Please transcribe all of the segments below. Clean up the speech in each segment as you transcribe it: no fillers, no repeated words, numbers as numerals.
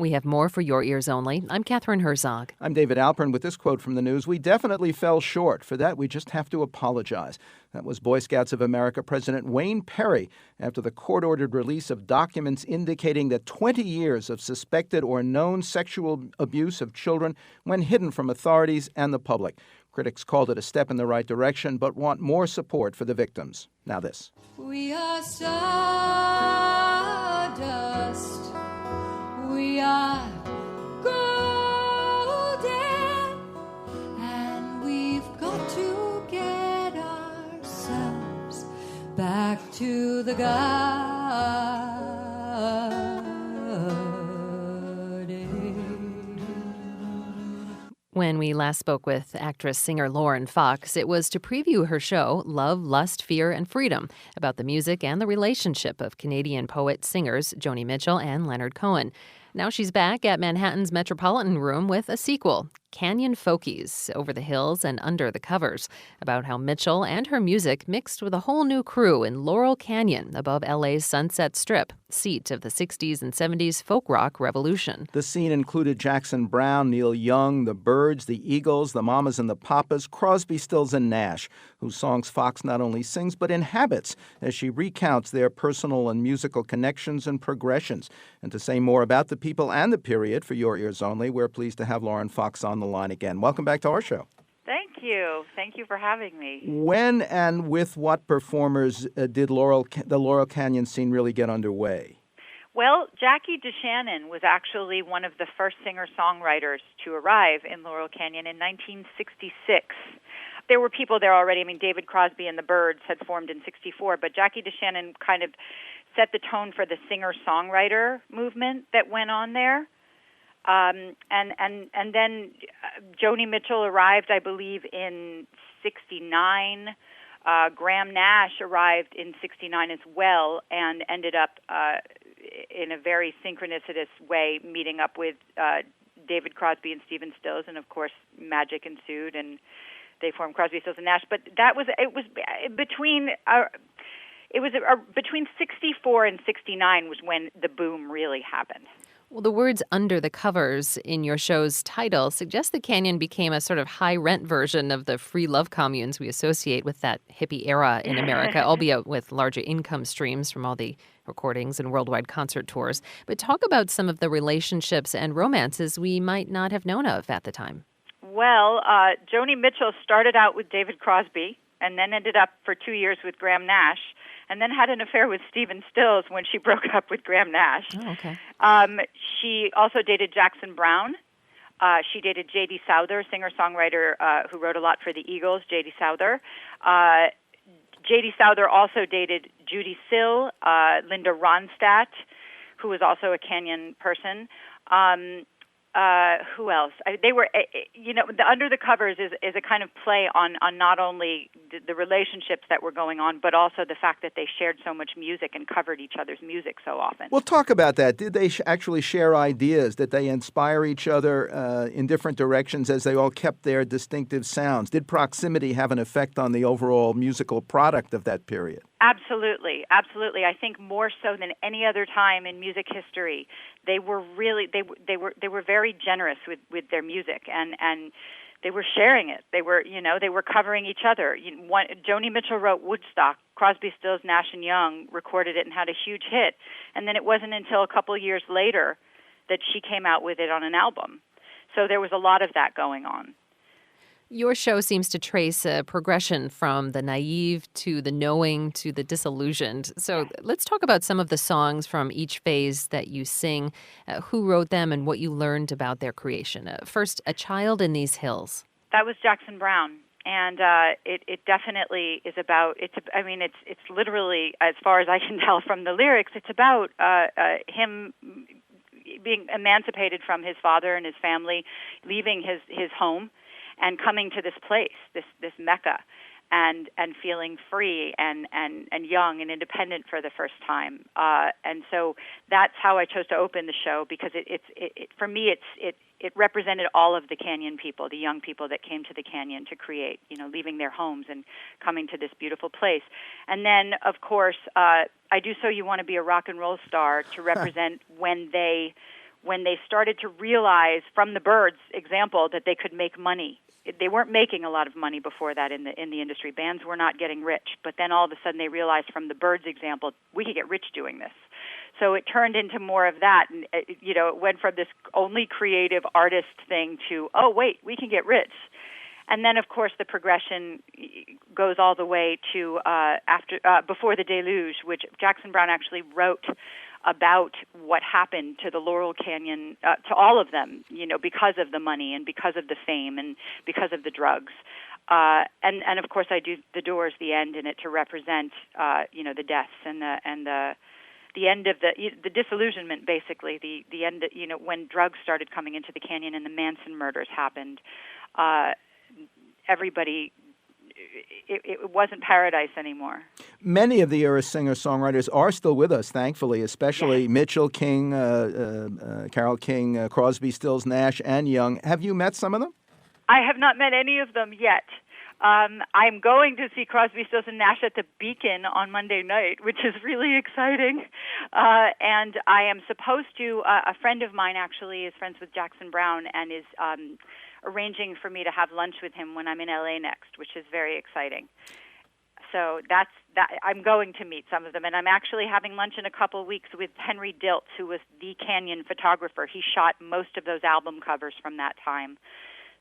We have more for your ears only. I'm Catherine Herzog. I'm David Alpern with this quote from the news. We definitely fell short. For that, we just have to apologize. That was Boy Scouts of America President Wayne Perry after the court-ordered release of documents indicating that 20 years of suspected or known sexual abuse of children went hidden from authorities and the public. Critics called it a step in the right direction, but want more support for the victims. Now this. We are stardust. We are golden, and we've got to get ourselves back to the garden. When we last spoke with actress-singer Lauren Fox, it was to preview her show, Love, Lust, Fear, and Freedom, about the music and the relationship of Canadian poet-singers Joni Mitchell and Leonard Cohen. Now she's back at Manhattan's Metropolitan Room with a sequel, Canyon Folkies, Over the Hills and Under the Covers, about how Mitchell and her music mixed with a whole new crew in Laurel Canyon above LA's Sunset Strip, seat of the 60s and 70s folk rock revolution. The scene included Jackson Browne, Neil Young, the Byrds, the Eagles, the Mamas and the Papas, Crosby, Stills and Nash, whose songs Fox not only sings but inhabits as she recounts their personal and musical connections and progressions. And to say more about the people and the period for your ears only, we're pleased to have Lauren Fox on the line again. Welcome back to our show. Thank you. Thank you for having me. When and with what performers did the Laurel Canyon scene really get underway? Well, Jackie DeShannon was actually one of the first singer-songwriters to arrive in Laurel Canyon in 1966. There were people there already. I mean, David Crosby and the Byrds had formed in 64, but Jackie DeShannon kind of set the tone for the singer-songwriter movement that went on there. And then Joni Mitchell arrived, I believe, in 69. Graham Nash arrived in 69 as well and ended up in a very synchronicitous way meeting up with David Crosby and Stephen Stills, and of course magic ensued and they formed Crosby, Stills and Nash. But it was between 64 and 69 was when the boom really happened. Well, the words Under the Covers in your show's title suggest the Canyon became a sort of high-rent version of the free love communes we associate with that hippie era in America, albeit with larger income streams from all the recordings and worldwide concert tours. But talk about some of the relationships and romances we might not have known of at the time. Well, Joni Mitchell started out with David Crosby and then ended up for 2 years with Graham Nash, and then had an affair with Stephen Stills when she broke up with Graham Nash. Oh, okay. She also dated Jackson Browne. She dated J.D. Souther, singer-songwriter who wrote a lot for the Eagles, J.D. Souther. J.D. Souther also dated Judy Sill, Linda Ronstadt, who was also a Canyon person. Who else? They were, the Under the Covers is a kind of play on not only the relationships that were going on, but also the fact that they shared so much music and covered each other's music so often. Well, talk about that. Did they actually share ideas? Did they inspire each other in different directions as they all kept their distinctive sounds? Did proximity have an effect on the overall musical product of that period? Absolutely, absolutely. I think more so than any other time in music history, they were very generous with their music, and they were sharing it. They were covering each other. Joni Mitchell wrote Woodstock. Crosby, Stills, Nash and Young recorded it and had a huge hit. And then it wasn't until a couple of years later that she came out with it on an album. So there was a lot of that going on. Your show seems to trace a progression from the naive to the knowing to the disillusioned. So let's talk about some of the songs from each phase that you sing, who wrote them and what you learned about their creation. First, A Child in These Hills. That was Jackson Browne. And it definitely is about, it's literally, as far as I can tell from the lyrics, it's about him being emancipated from his father and his family, leaving his home, and coming to this place, this Mecca, and feeling free and young and independent for the first time. And so that's how I chose to open the show, because it for me it represented all of the Canyon people, the young people that came to the Canyon to create, leaving their homes and coming to this beautiful place. And then, of course, I Do So You Want to Be a Rock and Roll Star to represent when they when they started to realize from the Byrds example that they could make money. They weren't making a lot of money before that in the industry. Bands were not getting rich, but then all of a sudden they realized from the Byrds example, we could get rich doing this. So it turned into more of that, and it went from this only creative artist thing to, oh wait, we can get rich. And then, of course, the progression goes all the way to Before the Deluge, which Jackson Browne actually wrote about what happened to the Laurel Canyon, to all of them, because of the money and because of the fame and because of the drugs. And of course, I do The Doors, the end in it to represent, the deaths and the end of the disillusionment, basically, the end, when drugs started coming into the canyon and the Manson murders happened. Everybody, it wasn't paradise anymore. Many of the era singer-songwriters are still with us, thankfully, especially Mitchell, King, Carole King, Crosby, Stills, Nash, and Young. Have you met some of them? I have not met any of them yet. I'm going to see Crosby, Stills, and Nash at the Beacon on Monday night, which is really exciting. And I am supposed to, a friend of mine actually is friends with Jackson Browne and is arranging for me to have lunch with him when I'm in LA next, which is very exciting. So that's that. I'm going to meet some of them, and I'm actually having lunch in a couple of weeks with Henry Diltz, who was the Canyon photographer. He shot most of those album covers from that time.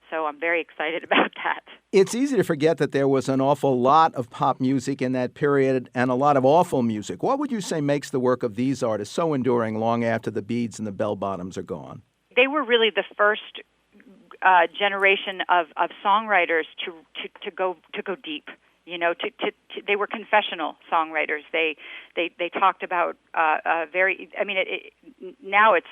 So I'm very excited about that. It's easy to forget that there was an awful lot of pop music in that period and a lot of awful music. What would you say makes the work of these artists so enduring long after the Beads and the Bell-Bottoms are gone? They were really the first generation of songwriters to go deep. They were confessional songwriters. They talked about very. I mean, now it's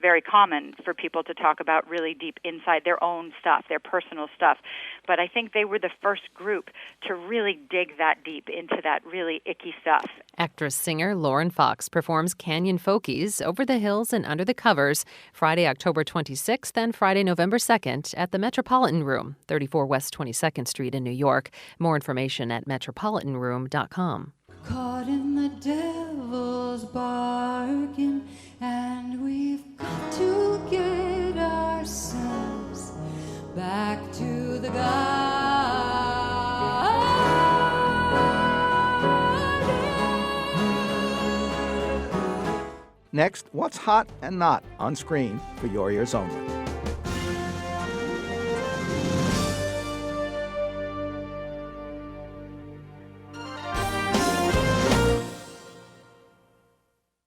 very common for people to talk about really deep inside their own stuff, their personal stuff. But I think they were the first group to really dig that deep into that really icky stuff. Actress-singer Lauren Fox performs Canyon Folkies, Over the Hills and Under the Covers, Friday, October 26th and Friday, November 2nd at the Metropolitan Room, 34 West 22nd Street in New York. More information at metropolitanroom.com. Caught in the devil's bargain, and we've got to get ourselves back to the garden. Next, what's hot and not on screen for your ears only.